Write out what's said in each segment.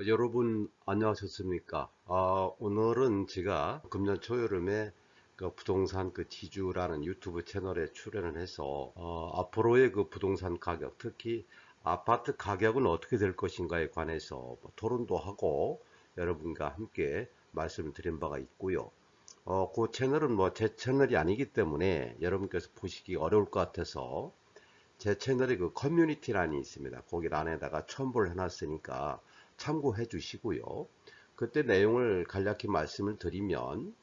여러분 안녕하셨습니까? 오늘은 제가 금년 초여름에 그 부동산 그 지주라는 유튜브 채널에 출연을 해서 앞으로의 그 부동산 가격, 특히 아파트 가격은 어떻게 될 것인가에 관해서 토론도 하고 여러분과 함께 말씀을 드린 바가 있고요. 그 채널은 제 채널이 아니기 때문에 여러분께서 보시기 어려울 것 같아서 제 채널에 그 커뮤니티란이 있습니다. 거기 안에다가 첨부를 해놨으니까 참고해 주시고요. 그때 내용을 간략히 말씀을 드리면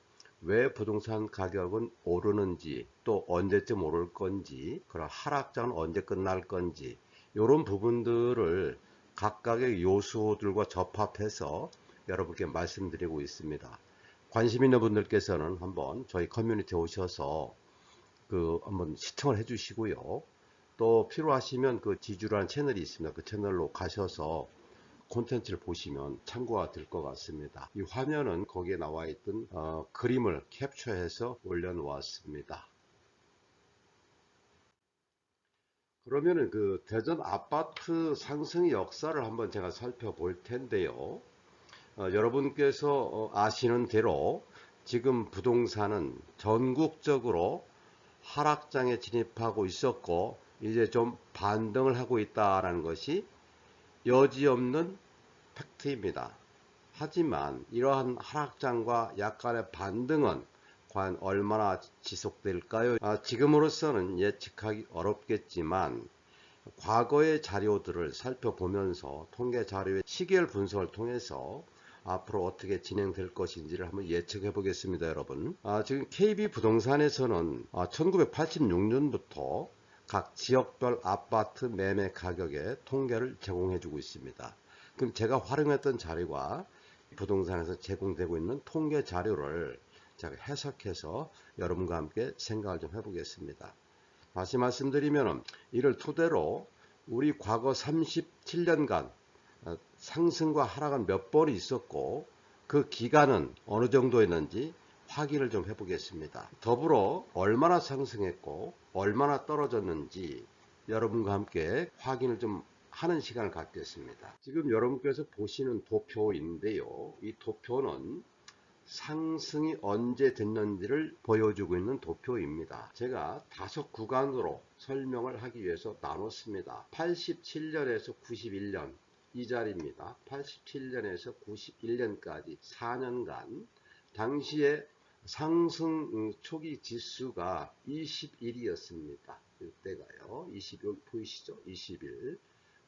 왜 부동산 가격은 오르는지, 또 언제쯤 오를 건지, 그런 하락장은 언제 끝날 건지, 이런 부분들을 각각의 요소들과 접합해서 여러분께 말씀드리고 있습니다. 관심 있는 분들께서는 한번 저희 커뮤니티에 오셔서 한번 시청을 해 주시고요. 또 필요하시면 그 지주라는 채널이 있습니다. 그 채널로 가셔서 콘텐츠를 보시면 참고가 될 것 같습니다. 이 화면은 거기에 나와 있던 그림을 캡처해서 올려놓았습니다. 그러면은 그 대전 아파트 상승 역사를 한번 제가 살펴볼 텐데요. 여러분께서 아시는 대로 지금 부동산은 전국적으로 하락장에 진입하고 있었고 이제 좀 반등을 하고 있다라는 것이 여지없는 팩트입니다. 하지만 이러한 하락장과 약간의 반등은 과연 얼마나 지속될까요? 지금으로서는 예측하기 어렵겠지만 과거의 자료들을 살펴보면서 통계 자료의 시계열 분석을 통해서 앞으로 어떻게 진행될 것인지를 한번 예측해 보겠습니다, 여러분. 지금 KB 부동산에서는 1986년부터 각 지역별 아파트 매매 가격의 통계를 제공해 주고 있습니다. 그럼 제가 활용했던 자료가 부동산에서 제공되고 있는 통계 자료를 제가 해석해서 여러분과 함께 생각을 좀 해보겠습니다. 다시 말씀드리면 이를 토대로 우리 과거 37년간 상승과 하락은 몇 번이 있었고 그 기간은 어느 정도였는지 확인을 좀 해보겠습니다. 더불어 얼마나 상승했고 얼마나 떨어졌는지 여러분과 함께 확인을 좀 하는 시간을 갖겠습니다. 지금 여러분께서 보시는 도표인데요. 이 도표는 상승이 언제 됐는지를 보여주고 있는 도표입니다. 제가 5구간으로 설명을 하기 위해서 나눴습니다. 87년에서 91년 이 자리입니다. 87년에서 91년까지 4년간 당시에 상승 초기 지수가 21이었습니다. 이때가요. 21 보이시죠? 21.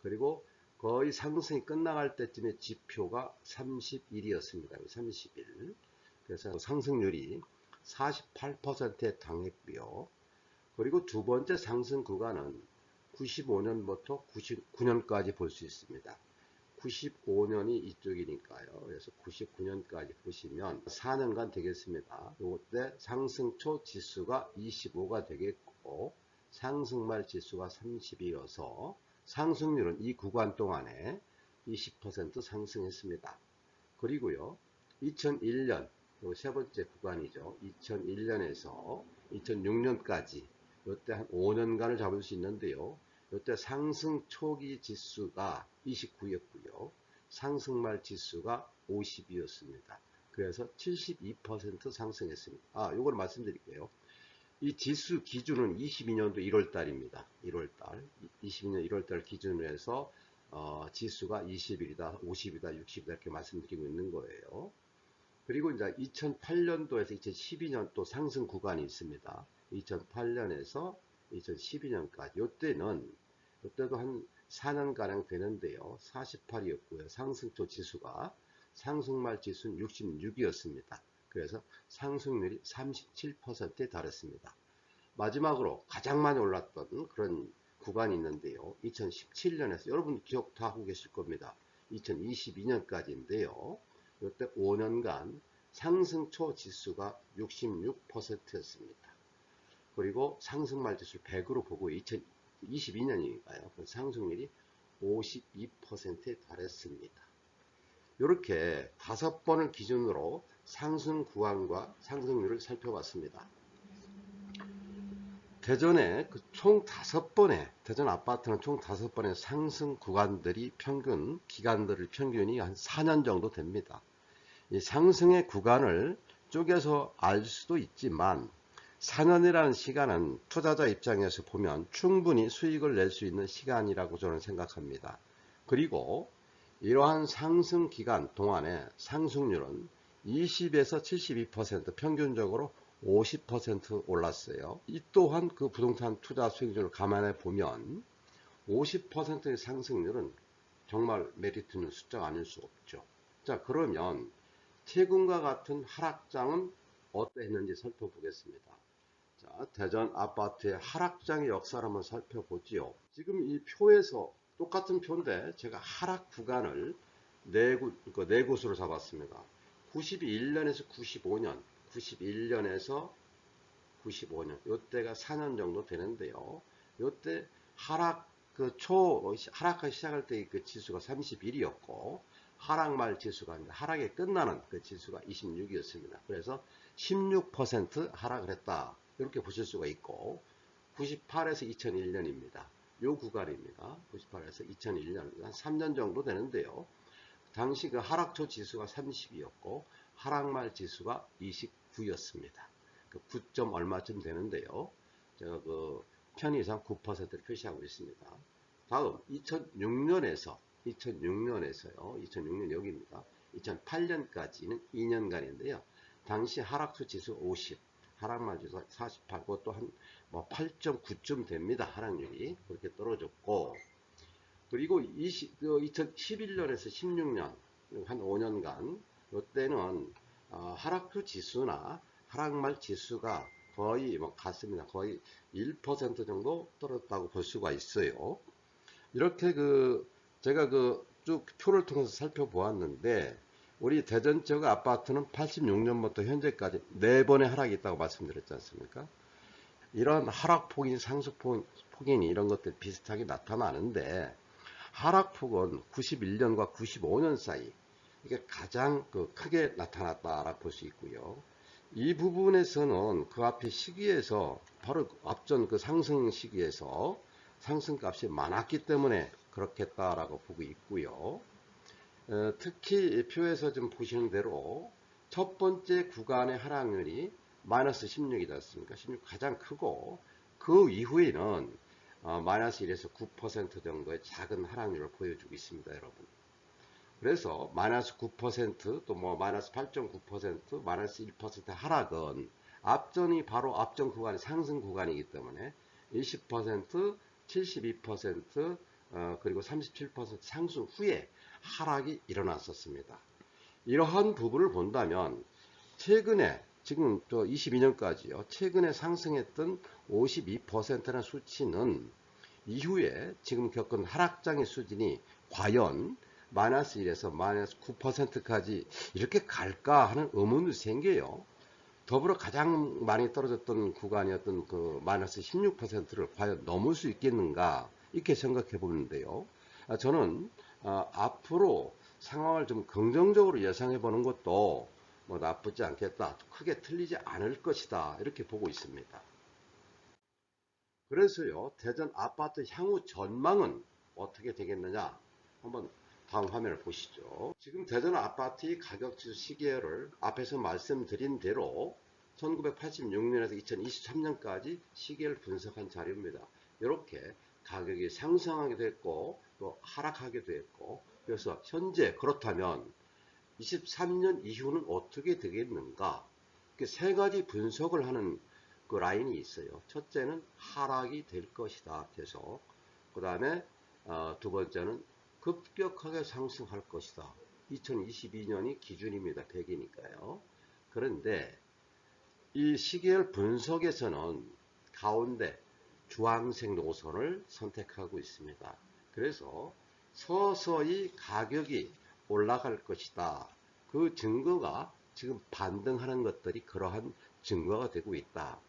그리고 거의 상승이 끝나갈 때쯤에 지표가 31이었습니다. 31. 그래서 상승률이 48%에 당했고요. 그리고 두 번째 상승 구간은 95년부터 99년까지 볼 수 있습니다. 95년이 이쪽이니까요. 그래서 99년까지 보시면 4년간 되겠습니다. 이때 상승초 지수가 25가 되겠고 상승말 지수가 30이어서 상승률은 이 구간 동안에 20% 상승했습니다. 그리고요. 2001년 세 번째 구간이죠. 2001년에서 2006년까지 이때 한 5년간을 잡을 수 있는데요. 이때 상승 초기 지수가 29였고요. 상승말 지수가 50이었습니다. 그래서 72% 상승했습니다. 이걸 말씀드릴게요. 이 지수 기준은 22년도 1월달입니다. 1월달, 22년 1월달 기준으로 해서 지수가 20이다, 50이다, 60이다 이렇게 말씀드리고 있는 거예요. 그리고 이제 2008년도에서 2012년 또 상승 구간이 있습니다. 2008년에서 2012년까지. 이때도 한 4년가량 되는데요. 48이었고요. 상승초 지수가 상승말 지수는 66이었습니다. 그래서 상승률이 37%에 달했습니다. 마지막으로 가장 많이 올랐던 그런 구간이 있는데요. 2017년에서 여러분 기억 다 하고 계실 겁니다. 2022년까지인데요. 이때 5년간 상승초 지수가 66%였습니다. 그리고 상승말 지수 100으로 보고 2022년이니까요. 상승률이 52%에 달했습니다. 이렇게 5번을 기준으로 상승 구간과 상승률을 살펴봤습니다. 대전에 총 5번의, 대전 아파트는 총 5번의 상승 구간들이 평균, 기간들을 평균이 한 4년 정도 됩니다. 이 상승의 구간을 쪼개서 알 수도 있지만 4년이라는 시간은 투자자 입장에서 보면 충분히 수익을 낼 수 있는 시간이라고 저는 생각합니다. 그리고 이러한 상승 기간 동안에 상승률은 20에서 72%, 평균적으로 50% 올랐어요. 이 또한 그 부동산 투자 수익률을 감안해 보면 50%의 상승률은 정말 메리트 있는 숫자가 아닐 수 없죠. 자, 그러면 최근과 같은 하락장은 어떠했는지 살펴보겠습니다. 자, 대전 아파트의 하락장의 역사를 한번 살펴보지요. 지금 이 표에서 똑같은 표인데 제가 하락 구간을 네 곳으로 잡았습니다. 91년에서 95년, 91년에서 95년, 요때가 4년 정도 되는데요. 요때 하락 하락하기 시작할 때 그 지수가 31이었고 하락 말 지수가 하락에 끝나는 그 지수가 26이었습니다. 그래서 16% 하락을 했다. 이렇게 보실 수가 있고 98에서 2001년입니다. 요 구간입니다. 98에서 2001년 한 3년 정도 되는데요. 당시 그 하락초 지수가 30이었고 하락말 지수가 29였습니다. 그 9점 얼마쯤 되는데요. 제가 그 편의상 9%를 표시하고 있습니다. 다음 2006년에서요. 2006년 여기입니다. 2008년까지는 2년간인데요. 당시 하락초 지수 50, 하락말 지수 48, 그것도 한 8.9쯤 됩니다. 하락률이 그렇게 떨어졌고, 그리고 2011년에서 16년 한 5년간 이때는 하락초 지수나 하락말 지수가 거의 같습니다. 거의 1% 정도 떨어졌다고 볼 수가 있어요. 이렇게 제가 쭉 표를 통해서 살펴보았는데 우리 대전 지역 아파트는 86년부터 현재까지 4번의 하락이 있다고 말씀드렸지 않습니까? 이런 하락폭인, 상승폭인이 이런 것들 비슷하게 나타나는데 하락폭은 91년과 95년 사이 이게 가장 크게 나타났다라고 볼 수 있고요. 이 부분에서는 그 앞에 시기에서 바로 앞전 그 상승 시기에서 상승값이 많았기 때문에 그렇겠다라고 보고 있고요. 특히 이 표에서 좀 보시는 대로 첫 번째 구간의 하락률이 마이너스 16이지 않습니까? 16 가장 크고 그 이후에는 마이너스 1에서 9% 정도의 작은 하락률을 보여주고 있습니다, 여러분. 그래서 마이너스 9%또 마이너스 8.9% 마이너스 1% 하락은 앞전이 바로 앞전 구간이 상승 구간이기 때문에 20% 72% 그리고 37% 상승 후에 하락이 일어났었습니다. 이러한 부분을 본다면 최근에 지금 또 22년까지요. 최근에 상승했던 52%의 수치는 이후에 지금 겪은 하락장의 수준이 과연 마이너스 1에서 마이너스 9%까지 이렇게 갈까 하는 의문이 생겨요. 더불어 가장 많이 떨어졌던 구간이었던 그 마이너스 16%를 과연 넘을 수 있겠는가 이렇게 생각해 보는데요. 저는 앞으로 상황을 좀 긍정적으로 예상해 보는 것도 나쁘지 않겠다. 크게 틀리지 않을 것이다. 이렇게 보고 있습니다. 그래서요, 대전 아파트 향후 전망은 어떻게 되겠느냐? 한번 다음 화면을 보시죠. 지금 대전 아파트의 가격지수 시계열을 앞에서 말씀드린 대로 1986년에서 2023년까지 시계를 분석한 자료입니다. 이렇게 가격이 상승하게 됐고 또 하락하게 됐고, 그래서 현재 그렇다면 23년 이후는 어떻게 되겠는가? 세 가지 분석을 하는 그 라인이 있어요. 첫째는 하락이 될 것이다. 계속. 그 다음에 두 번째는 급격하게 상승할 것이다. 2022년이 기준입니다. 100이니까요. 그런데 이 시계열 분석에서는 가운데 주황색 노선을 선택하고 있습니다. 그래서 서서히 가격이 올라갈 것이다. 그 증거가 지금 반등하는 것들이 그러한 증거가 되고 있다.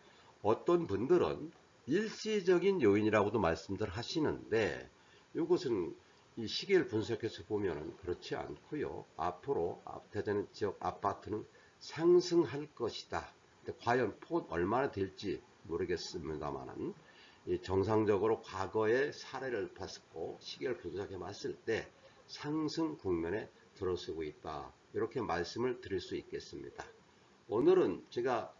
어떤 분들은 일시적인 요인이라고도 말씀들 하시는데 이것은 이 시계를 분석해서 보면 그렇지 않고요. 앞으로 대전 지역 아파트는 상승할 것이다. 근데 과연 폭은 얼마나 될지 모르겠습니다만은 정상적으로 과거의 사례를 봤고 시계를 분석해 봤을 때 상승 국면에 들어서고 있다. 이렇게 말씀을 드릴 수 있겠습니다. 오늘은 제가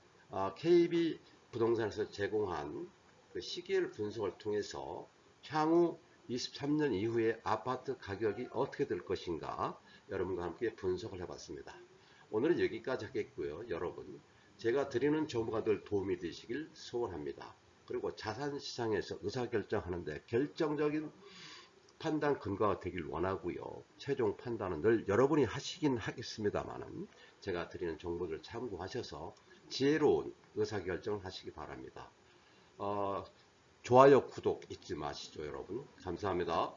KB 부동산에서 제공한 그 시계를 분석을 통해서 향후 23년 이후에 아파트 가격이 어떻게 될 것인가 여러분과 함께 분석을 해봤습니다. 오늘은 여기까지 하겠고요. 여러분, 제가 드리는 정보가 늘 도움이 되시길 소원합니다. 그리고 자산시장에서 의사결정하는데 결정적인 판단 근거가 되길 원하고요. 최종 판단은 늘 여러분이 하시긴 하겠습니다만은 제가 드리는 정보를 참고하셔서 지혜로운 의사결정을 하시기 바랍니다. 좋아요, 구독 잊지 마시죠, 여러분. 감사합니다.